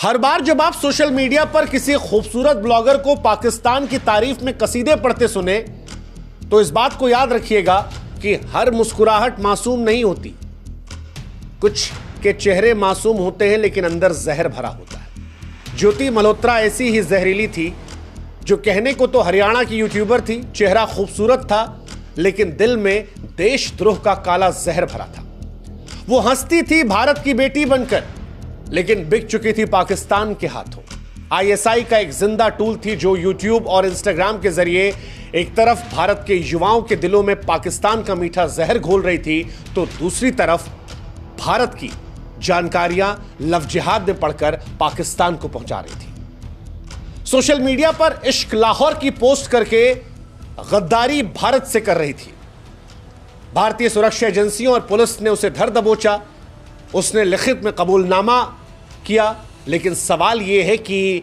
हर बार जब आप social media पर किसी खूबसूरत ब्लॉगर को पाकिस्तान की तारीफ में कसीदे पढ़ते सुने तो इस बात को याद रखिएगा कि हर मुस्कुराहट मासूम नहीं होती। कुछ के चेहरे मासूम होते हैं लेकिन अंदर जहर भरा होता है। ज्योति मल्होत्रा ऐसी ही जहरीली थी जो कहने को तो हरियाणा की यूट्यूबर थी, चेहरा खूबसूरत था लेकिन दिल में देशद्रोह का काला जहर भरा था। वो हंसती थी भारत की बेटी बनकर लेकिन बिक चुकी थी पाकिस्तान के हाथों। आईएसआई का एक जिंदा टूल थी जो यूट्यूब और इंस्टाग्राम के जरिए एक तरफ भारत के युवाओं के दिलों में पाकिस्तान का मीठा जहर घोल रही थी तो दूसरी तरफ भारत की जानकारियां लव जिहाद में पढ़कर पाकिस्तान को पहुंचा रही थी। सोशल मीडिया पर इश्क लाहौर की पोस्ट करके गद्दारी भारत से कर रही थी। भारतीय सुरक्षा एजेंसियों और पुलिस ने उसे धर दबोचा। उसने लिखित में कबूलनामा किया, लेकिन सवाल यह है कि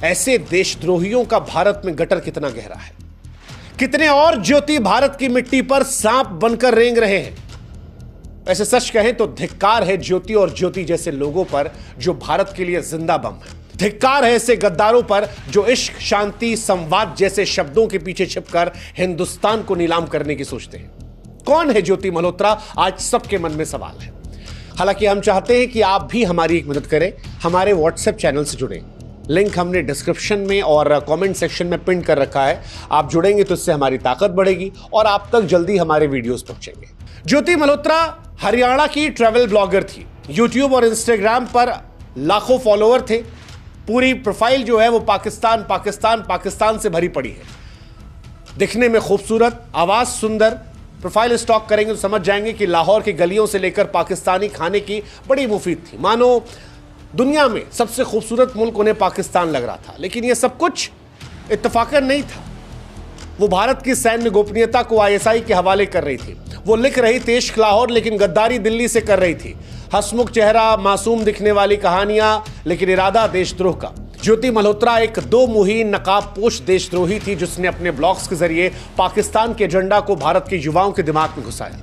ऐसे देशद्रोहियों का भारत में गटर कितना गहरा है। कितने और ज्योति भारत की मिट्टी पर सांप बनकर रेंग रहे हैं। ऐसे सच कहें तो धिक्कार है ज्योति और ज्योति जैसे लोगों पर जो भारत के लिए जिंदा बम है। धिक्कार है ऐसे गद्दारों पर जो इश्क, शांति, संवाद जैसे शब्दों के पीछे छिपकर हिंदुस्तान को नीलाम करने की सोचते हैं। कौन है ज्योति मल्होत्रा, आज सबके मन में सवाल है। हालांकि हम चाहते हैं कि आप भी हमारी एक मदद करें, हमारे व्हाट्सएप चैनल से जुड़ें। लिंक हमने डिस्क्रिप्शन में और कमेंट सेक्शन में पिन कर रखा है। आप जुड़ेंगे तो इससे हमारी ताकत बढ़ेगी और आप तक जल्दी हमारे वीडियोस पहुंचेंगे। ज्योति मल्होत्रा हरियाणा की ट्रैवल ब्लॉगर थी। यूट्यूब और इंस्टाग्राम पर लाखों फॉलोअर थे। पूरी प्रोफाइल जो है वो पाकिस्तान पाकिस्तान पाकिस्तान से भरी पड़ी है। दिखने में खूबसूरत, आवाज सुंदर। प्रोफाइल स्टॉक करेंगे तो समझ जाएंगे कि लाहौर की गलियों से लेकर पाकिस्तानी खाने की बड़ी मुफीद थी। मानो दुनिया में सबसे खूबसूरत मुल्क उन्हें पाकिस्तान लग रहा था। लेकिन यह सब कुछ इत्तफाकन नहीं था। वो भारत की सैन्य गोपनीयता को आईएसआई के हवाले कर रही थी। वो लिख रही थी इश्क लाहौर लेकिन गद्दारी दिल्ली से कर रही थी। हंसमुख चेहरा, मासूम दिखने वाली कहानियां लेकिन इरादा देशद्रोह का। ज्योति मल्होत्रा एक दो मुही नकाबपोश देशद्रोही थी जिसने अपने ब्लॉग्स के जरिए पाकिस्तान के एजेंडा को भारत के युवाओं के दिमाग में घुसाया।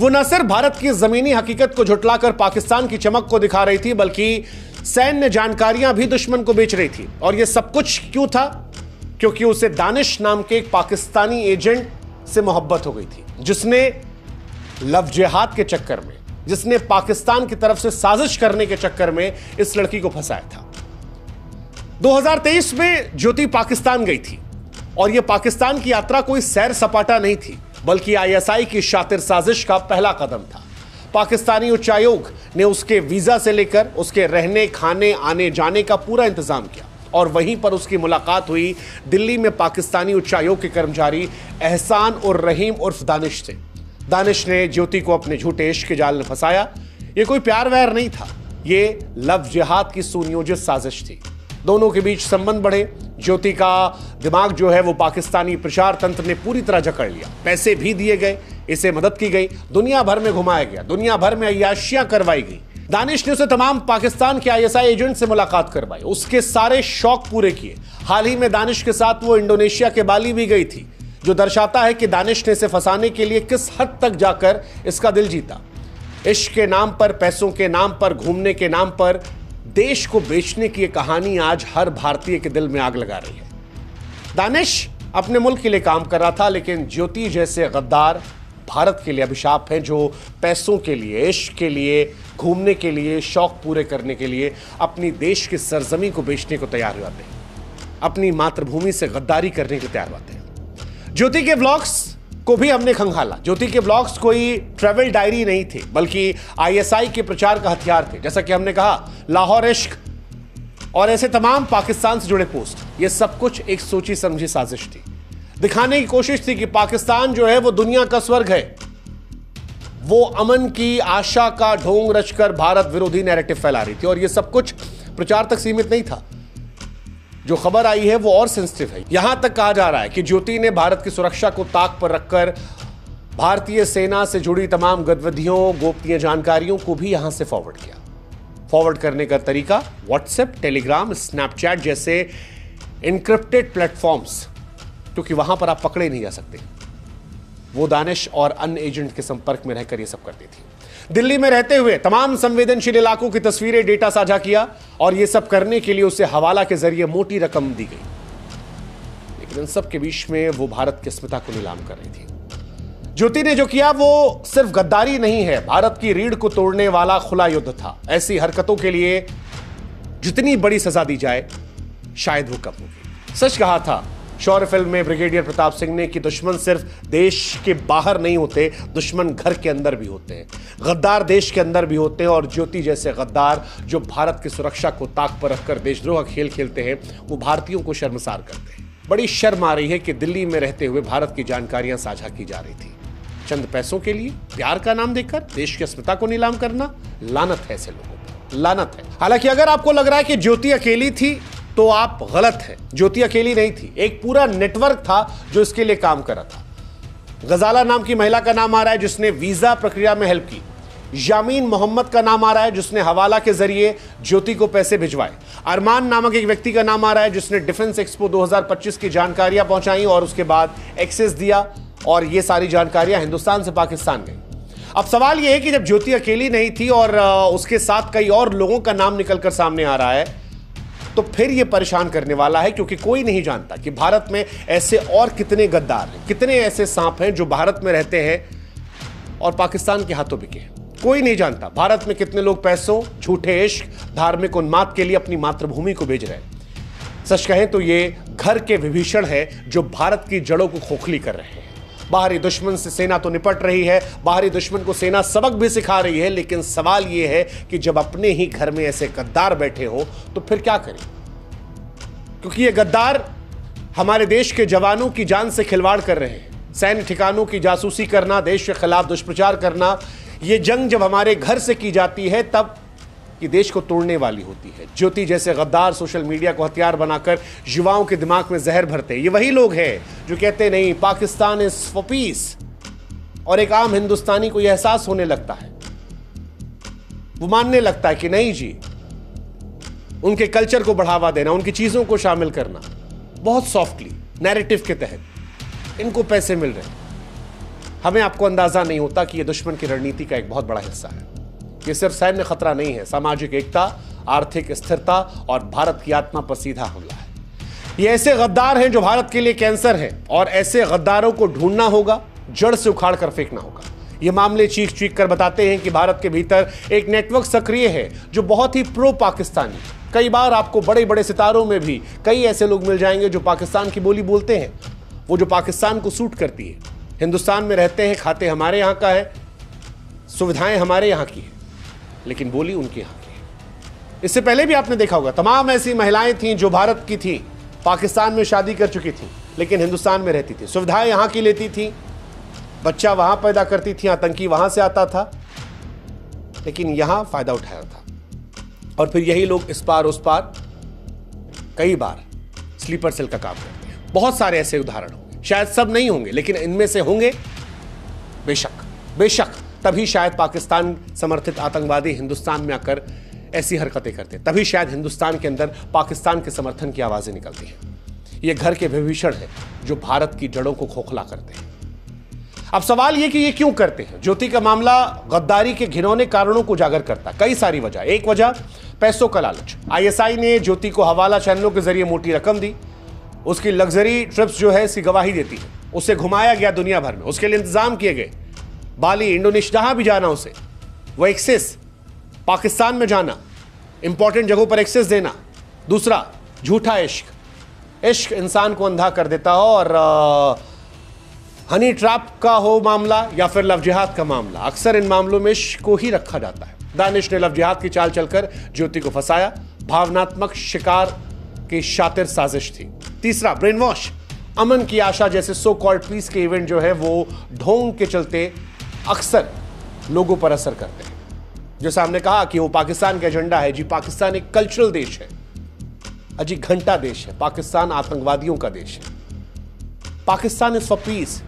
वो न सिर्फ भारत की जमीनी हकीकत को झुटलाकर पाकिस्तान की चमक को दिखा रही थी बल्कि सैन्य जानकारियां भी दुश्मन को बेच रही थी। और यह सब कुछ क्यों था? क्योंकि उसे दानिश नाम के एक पाकिस्तानी एजेंट से मोहब्बत हो गई थी जिसने लव जिहाद के चक्कर में, जिसने पाकिस्तान की तरफ से साजिश करने के चक्कर में इस लड़की को फंसाया था। 2023 में ज्योति पाकिस्तान गई थी और यह पाकिस्तान की यात्रा कोई सैर सपाटा नहीं थी बल्कि आईएसआई की शातिर साजिश का पहला कदम था। पाकिस्तानी उच्चायोग ने उसके वीजा से लेकर उसके रहने, खाने, आने जाने का पूरा इंतजाम किया और वहीं पर उसकी मुलाकात हुई दिल्ली में पाकिस्तानी उच्चायोग के कर्मचारी एहसान और रहीम उर्फ दानिश से। दानिश ने ज्योति को अपने झूठे इश्क के जाल में फंसाया। यह कोई प्यार वैर नहीं था, यह लव जिहाद की सुनियोजित साजिश थी। दोनों के बीच संबंध बढ़े। ज्योति का दिमाग जो है वो पाकिस्तानी प्रचार तंत्र ने पूरी तरह जकड़ लिया। पैसे भी दिए गए, इसे मदद की गई, दुनिया भर में घुमाया गया, दुनिया भर में अय्याशियां करवाई गई। दानिश ने उसे तमाम पाकिस्तान के आईएसआई एजेंट से मुलाकात करवाई, उसके सारे शौक पूरे किए। हाल ही में दानिश के साथ वो इंडोनेशिया के बाली भी गई थी, जो दर्शाता है कि दानिश ने इसे फंसाने के लिए किस हद तक जाकर इसका दिल जीता। इश्क के नाम पर, पैसों के नाम पर, घूमने के नाम पर देश को बेचने की यह कहानी आज हर भारतीय के दिल में आग लगा रही है। दानिश अपने मुल्क के लिए काम कर रहा था लेकिन ज्योति जैसे गद्दार भारत के लिए अभिशाप हैं जो पैसों के लिए, इश्क के लिए, घूमने के लिए, शौक पूरे करने के लिए अपनी देश की सरजमी को बेचने को तैयार हो जाते हैं, अपनी मातृभूमि से गद्दारी करने को तैयार होते हैं। ज्योति के व्लॉग्स को भी हमने खंगाला। ज्योति के ब्लॉग्स कोई ट्रैवल डायरी नहीं थे बल्कि आईएसआई के प्रचार का हथियार थे। जैसा कि हमने कहा, लाहौर इश्क और ऐसे तमाम पाकिस्तान से जुड़े पोस्ट, ये सब कुछ एक सोची समझी साजिश थी। दिखाने की कोशिश थी कि पाकिस्तान जो है वो दुनिया का स्वर्ग है। वो अमन की आशा का ढोंग रचकर भारत विरोधी नैरेटिव फैला रही थी और ये सब कुछ प्रचार तक सीमित नहीं था। जो खबर आई है वो और सेंसिटिव है। यहां तक कहा जा रहा है कि ज्योति ने भारत की सुरक्षा को ताक पर रखकर भारतीय सेना से जुड़ी तमाम गतिविधियों, गोपनीय जानकारियों को भी यहां से फॉरवर्ड किया। फॉरवर्ड करने का तरीका व्हाट्सएप, टेलीग्राम, स्नैपचैट जैसे इनक्रिप्टेड प्लेटफॉर्म्स, क्योंकि वहां पर आप पकड़े नहीं जा सकते। वो दानिश और अन्य एजेंट के संपर्क में रहकर ये सब करती थी। दिल्ली में रहते हुए तमाम संवेदनशील इलाकों की तस्वीरें, डेटा साझा किया और यह सब करने के लिए उसे हवाला के जरिए मोटी रकम दी गई। लेकिन इन सब के बीच में वो भारत की अस्मिता को नीलाम कर रही थी। ज्योति ने जो किया वो सिर्फ गद्दारी नहीं है, भारत की रीढ़ को तोड़ने वाला खुला युद्ध था। ऐसी हरकतों के लिए जितनी बड़ी सजा दी जाए शायद वो कम होगी। सच कहा था शौर्य फिल्म में ब्रिगेडियर प्रताप सिंह ने कि दुश्मन सिर्फ देश के बाहर नहीं होते, दुश्मन घर के अंदर भी होते हैं, गद्दार देश के अंदर भी होते हैं। और ज्योति जैसे गद्दार जो भारत की सुरक्षा को ताक पर रखकर देशद्रोह का खेल खेलते हैं, वो भारतीयों को शर्मसार करते हैं। बड़ी शर्म आ रही है कि दिल्ली में रहते हुए भारत की जानकारियां साझा की जा रही थी। चंद पैसों के लिए प्यार का नाम देकर देश की अस्मिता को नीलाम करना, लानत है ऐसे लोगों पर, लानत है। हालांकि अगर आपको लग रहा है कि ज्योति अकेली थी तो आप गलत हैं। ज्योति अकेली नहीं थी, एक पूरा नेटवर्क था जो इसके लिए काम कर रहा था। गजाला नाम की महिला का नाम आ रहा है जिसने वीजा प्रक्रिया में हेल्प की। यामीन मोहम्मद का नाम आ रहा है जिसने हवाला के जरिए ज्योति को पैसे भिजवाए। अरमान नामक एक व्यक्ति का नाम आ रहा है जिसने डिफेंस एक्सपो 2025 की जानकारियां पहुंचाई और उसके बाद एक्सेस दिया और ये सारी जानकारियां हिंदुस्तान से पाकिस्तान गई। अब सवाल यह है कि जब ज्योति अकेली नहीं थी और उसके साथ कई और लोगों का नाम निकलकर सामने आ रहा है तो फिर यह परेशान करने वाला है, क्योंकि कोई नहीं जानता कि भारत में ऐसे और कितने गद्दार हैं, कितने ऐसे सांप हैं जो भारत में रहते हैं और पाकिस्तान के हाथों बिके हैं। कोई नहीं जानता भारत में कितने लोग पैसों, झूठे इश्क, धार्मिक उन्माद के लिए अपनी मातृभूमि को भेज रहे हैं। सच कहें तो ये घर के विभीषण है जो भारत की जड़ों को खोखली कर रहे हैं। बाहरी दुश्मन से सेना तो निपट रही है, बाहरी दुश्मन को सेना सबक भी सिखा रही है, लेकिन सवाल यह है कि जब अपने ही घर में ऐसे गद्दार बैठे हो तो फिर क्या करें? क्योंकि ये गद्दार हमारे देश के जवानों की जान से खिलवाड़ कर रहे हैं। सैन्य ठिकानों की जासूसी करना, देश के खिलाफ दुष्प्रचार करना, ये जंग जब हमारे घर से की जाती है तब ये देश को तोड़ने वाली होती है। ज्योति जैसे गद्दार सोशल मीडिया को हथियार बनाकर युवाओं के दिमाग में जहर भरते हैं। ये वही लोग हैं जो कहते नहीं पाकिस्तान इज फॉर पीस, और एक आम हिंदुस्तानी को यह एहसास होने लगता है, वो मानने लगता है कि नहीं जी, उनके कल्चर को बढ़ावा देना, उनकी चीजों को शामिल करना बहुत सॉफ्टली नैरेटिव के तहत इनको पैसे मिल रहे हैं। हमें आपको अंदाजा नहीं होता कि यह दुश्मन की रणनीति का एक बहुत बड़ा हिस्सा है। ये सिर्फ सैन्य खतरा नहीं है, सामाजिक एकता, आर्थिक स्थिरता और भारत की आत्मा पर सीधा हमला है। ये ऐसे गद्दार हैं जो भारत के लिए कैंसर है और ऐसे गद्दारों को ढूंढना होगा, जड़ से उखाड़ कर फेंकना होगा। ये मामले चीख कर बताते हैं कि भारत के भीतर एक नेटवर्क सक्रिय है जो बहुत ही प्रो पाकिस्तानी। कई बार आपको बड़े बड़े सितारों में भी कई ऐसे लोग मिल जाएंगे जो पाकिस्तान की बोली बोलते हैं, वो जो पाकिस्तान को सूट करती है। हिंदुस्तान में रहते हैं, खाते हमारे यहाँ का है, सुविधाएं हमारे यहाँ की है, लेकिन बोली उनके यहाँ की है। इससे पहले भी आपने देखा होगा तमाम ऐसी महिलाएं थीं जो भारत की थीं, पाकिस्तान में शादी कर चुकी थीं, लेकिन हिंदुस्तान में रहती थी, सुविधाएं यहाँ की लेती थीं, बच्चा वहां पैदा करती थी, आतंकी वहां से आता था, लेकिन यहां फायदा उठाया था। और फिर यही लोग इस पार उस पार कई बार स्लीपर सेल का काम करते हैं। बहुत सारे ऐसे उदाहरण होंगे, शायद सब नहीं होंगे, लेकिन इनमें से होंगे बेशक। तभी शायद पाकिस्तान समर्थित आतंकवादी हिंदुस्तान में आकर ऐसी हरकतें करते हैं, तभी शायद हिंदुस्तान के अंदर पाकिस्तान के समर्थन की आवाजें निकलती हैं। ये घर के विभीषण हैं जो भारत की जड़ों को खोखला करते हैं। अब सवाल यह कि ये क्यों करते हैं? ज्योति का मामला गद्दारी के घिनौने कारणों को उजागर करता है। कई सारी वजह। एक वजह पैसों का लालच। आईएसआई ने ज्योति को हवाला चैनलों के जरिए मोटी रकम दी, उसकी लग्जरी ट्रिप्स जो है इसकी गवाही देती है। उसे घुमाया गया दुनिया भर में, उसके लिए इंतजाम किए गए, बाली, इंडोनेशिया, जहां भी जाना उसे, वो एक्सेस, पाकिस्तान में जाना, इंपॉर्टेंट जगहों पर एक्सेस देना। दूसरा, झूठा इश्क इंसान को अंधा कर देता हो, और हनी ट्रैप का हो मामला या फिर लव जिहाद का मामला, अक्सर इन मामलों में इश्क को ही रखा जाता है। दानिश ने लव जिहाद की चाल चलकर ज्योति को फंसाया, भावनात्मक शिकार की शातिर साजिश थी। तीसरा, ब्रेन वॉश, अमन की आशा जैसे सो कॉल्ड पीस के इवेंट जो है वो ढोंग के चलते अक्सर लोगों पर असर करते हैं। जो सामने कहा कि वो पाकिस्तान का एजेंडा है, जी पाकिस्तान एक कल्चरल देश है, अजी घंटा देश है, पाकिस्तान आतंकवादियों का देश है। पाकिस्तान इज फॉर पीस,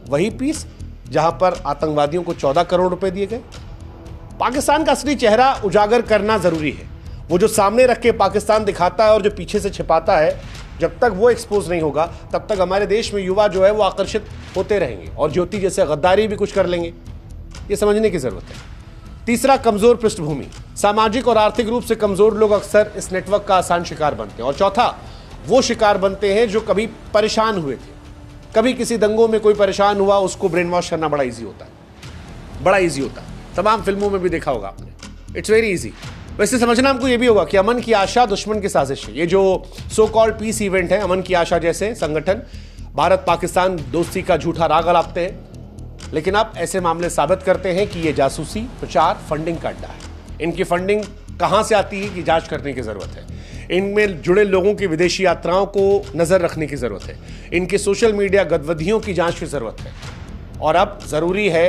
वही पीस जहां पर आतंकवादियों को 14 करोड़ रुपए दिए गए। पाकिस्तान का असली चेहरा उजागर करना जरूरी है। वो जो सामने रख के पाकिस्तान दिखाता है और जो पीछे से छिपाता है, जब तक वो एक्सपोज नहीं होगा तब तक हमारे देश में युवा जो है वो आकर्षित होते रहेंगे और ज्योति जैसे गद्दारी भी कुछ कर लेंगे। यह समझने की जरूरत है। तीसरा, कमजोर पृष्ठभूमि। सामाजिक और आर्थिक रूप से कमजोर लोग अक्सर इस नेटवर्क का आसान शिकार बनते हैं। और चौथा, वो शिकार बनते हैं जो कभी परेशान हुए थे, कभी किसी दंगों में कोई परेशान हुआ, उसको ब्रेन वॉश करना बड़ा इजी होता है, बड़ा इजी होता है। तमाम फिल्मों में भी देखा होगा आपने, इट्स वेरी इजी। वैसे समझना हमको ये भी होगा कि अमन की आशा दुश्मन की साजिश है। ये जो सो कॉल्ड पीस इवेंट है, अमन की आशा जैसे संगठन भारत पाकिस्तान दोस्ती का झूठा राग अलापते हैं, लेकिन अब ऐसे मामले साबित करते हैं कि ये जासूसी, प्रचार, फंडिंग का अड्डा है। इनकी फंडिंग कहां से आती है कि जांच करने की जरूरत है। इनमें जुड़े लोगों की विदेशी यात्राओं को नजर रखने की जरूरत है। इनके सोशल मीडिया गतिविधियों की जांच की जरूरत है। और अब जरूरी है,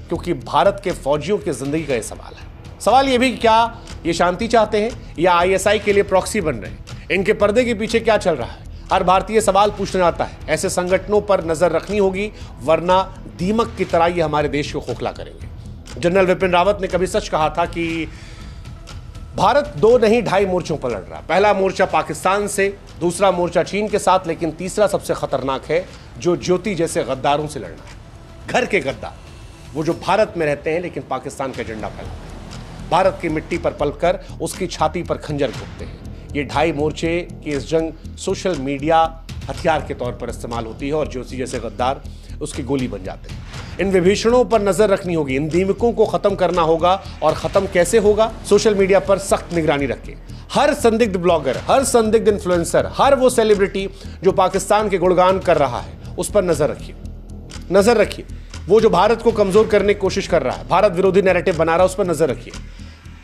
क्योंकि भारत के फौजियों की जिंदगी का यह सवाल है। सवाल यह भी कि क्या ये शांति चाहते हैं या आईएसआई के लिए प्रॉक्सी बन रहे हैं? इनके पर्दे के पीछे क्या चल रहा है? हर भारतीय सवाल पूछने आता है। ऐसे संगठनों पर नजर रखनी होगी, वरना दीमक की तरह ये हमारे देश को खोखला करेंगे। जनरल विपिन रावत ने कभी सच कहा था कि भारत 2 नहीं 2.5 मोर्चों पर लड़ रहा है। पहला मोर्चा पाकिस्तान से, दूसरा मोर्चा चीन के साथ, लेकिन तीसरा सबसे खतरनाक है, जो ज्योति जैसे गद्दारों से लड़ना है। घर के गद्दार, वो जो भारत में रहते हैं लेकिन पाकिस्तान का एजेंडा फैलाते हैं, भारत की मिट्टी पर पलकर उसकी छाती पर खंजर घोंपते हैं। ये 2.5 मोर्चे की इस जंग सोशल मीडिया हथियार के तौर पर इस्तेमाल होती है और ज्योति जैसे गद्दार उसकी गोली बन जाते हैं। इन विभीषणों पर नजर रखनी होगी, इन दीमकों को खत्म करना होगा। और खत्म कैसे होगा? सोशल मीडिया पर सख्त निगरानी रखें। हर संदिग्ध ब्लॉगर, हर संदिग्ध इन्फ्लुएंसर, हर वो सेलिब्रिटी जो पाकिस्तान के गुणगान कर रहा है, उस पर नजर रखिए, नजर रखिए। वो जो भारत को कमजोर करने की कोशिश कर रहा है, भारत विरोधी नैरेटिव बना रहा है, उस पर नजर रखिए।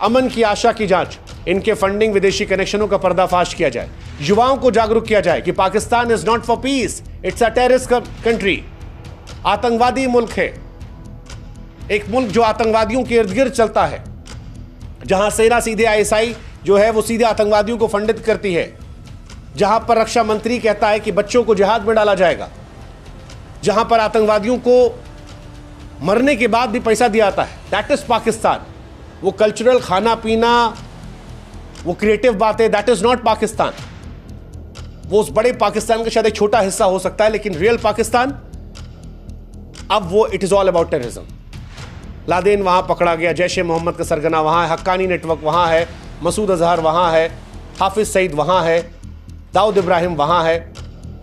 अमन की आशा की जांच, इनके फंडिंग, विदेशी कनेक्शनों का पर्दाफाश किया जाए। युवाओं को जागरूक किया जाए कि Pakistan is not for piece, it's a terrorist country. आतंकवादी मुल्क है, एक मुल्क जो आतंकवादियों के इर्द गिर्द चलता है, जहां सेना सीधे आईएसआई जो है वो सीधे आतंकवादियों को फंडित करती है, जहां पर रक्षा मंत्री कहता है कि बच्चों को जिहाद में डाला जाएगा, जहां पर आतंकवादियों को मरने के बाद भी पैसा दिया जाता है। That is Pakistan. वो कल्चरल खाना पीना, वो क्रिएटिव बातें, दैट इज नॉट पाकिस्तान। वो उस बड़े पाकिस्तान का शायद एक छोटा हिस्सा हो सकता है, लेकिन रियल पाकिस्तान अब वो it is all about terrorism. Laden वहां पकड़ा गया, जैश ए मोहम्मद का सरगना वहां है, हक्कानी नेटवर्क वहां है, मसूद अजहर वहां है, हाफिज सईद वहां है, दाऊद इब्राहिम वहां है।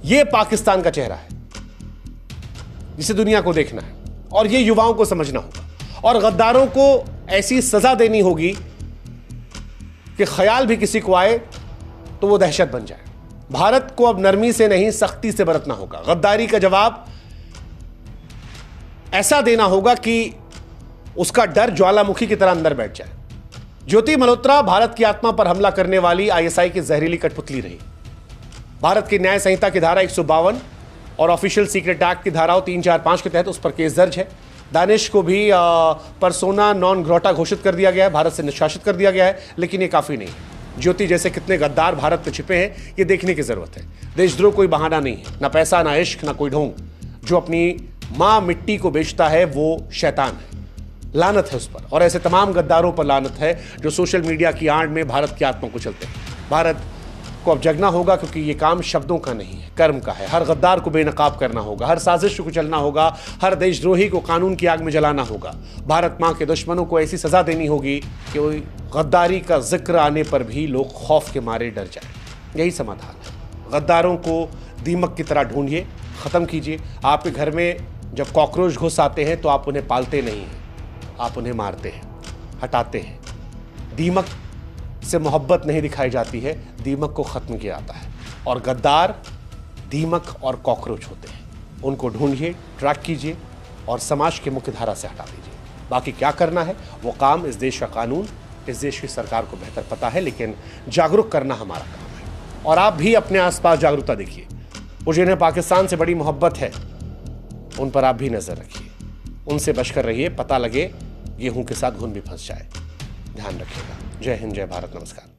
ये पाकिस्तान का चेहरा है जिसे दुनिया को देखना है और ये युवाओं को समझना होगा। और गद्दारों को ऐसी सजा देनी होगी कि ख्याल भी किसी को आए तो वो दहशत बन जाए। भारत को अब नरमी से नहीं, सख्ती से बरतना होगा। गद्दारी का जवाब ऐसा देना होगा कि उसका डर ज्वालामुखी की तरह अंदर बैठ जाए। ज्योति मल्होत्रा भारत की आत्मा पर हमला करने वाली आईएसआई की जहरीली कठपुतली रही। भारत की न्याय संहिता की धारा 152 और ऑफिशियल सीक्रेट एक्ट की धाराओं 3, 4, 5 के तहत उस पर केस दर्ज है। दानिश को भी पर्सोना नॉन ग्राटा घोषित कर दिया गया है, भारत से निष्कासित कर दिया गया है, लेकिन ये काफी नहीं है। ज्योति जैसे कितने गद्दार भारत में छिपे हैं, ये देखने की जरूरत है। देशद्रोह कोई बहाना नहीं है, ना पैसा, ना इश्क, ना कोई ढोंग। जो अपनी मां मिट्टी को बेचता है वो शैतान है। लानत है उस पर, और ऐसे तमाम गद्दारों पर लानत है जो सोशल मीडिया की आड़ में भारत की आत्मा को चलते हैं। भारत को अब जगना होगा, क्योंकि ये काम शब्दों का नहीं है, कर्म का है। हर गद्दार को बेनकाब करना होगा, हर साजिश को कुचलना होगा, हर देशद्रोही को कानून की आग में जलाना होगा। भारत मां के दुश्मनों को ऐसी सजा देनी होगी कि वो गद्दारी का जिक्र आने पर भी लोग खौफ के मारे डर जाए। यही समाधान है। गद्दारों को दीमक की तरह ढूंढिए, खत्म कीजिए। आपके घर में जब कॉकरोच घुस आते हैं तो आप उन्हें पालते नहीं हैं, आप उन्हें मारते हैं, हटाते हैं। दीमक से मोहब्बत नहीं दिखाई जाती है, दीमक को खत्म किया जाता है। और गद्दार दीमक और कॉकरोच होते हैं। उनको ढूंढिए, ट्रैक कीजिए और समाज के मुख्य धारा से हटा दीजिए। बाकी क्या करना है वो काम इस देश का कानून, इस देश की सरकार को बेहतर पता है, लेकिन जागरूक करना हमारा काम है। और आप भी अपने आसपास जागरूकता देखिए। वो जिन्हें पाकिस्तान से बड़ी मोहब्बत है, उन पर आप भी नजर रखिए, उनसे बचकर रहिए। पता लगे गेहूं के साथ घुन भी फंस जाए। ध्यान रखिएगा। जय हिंद, जय भारत, नमस्कार।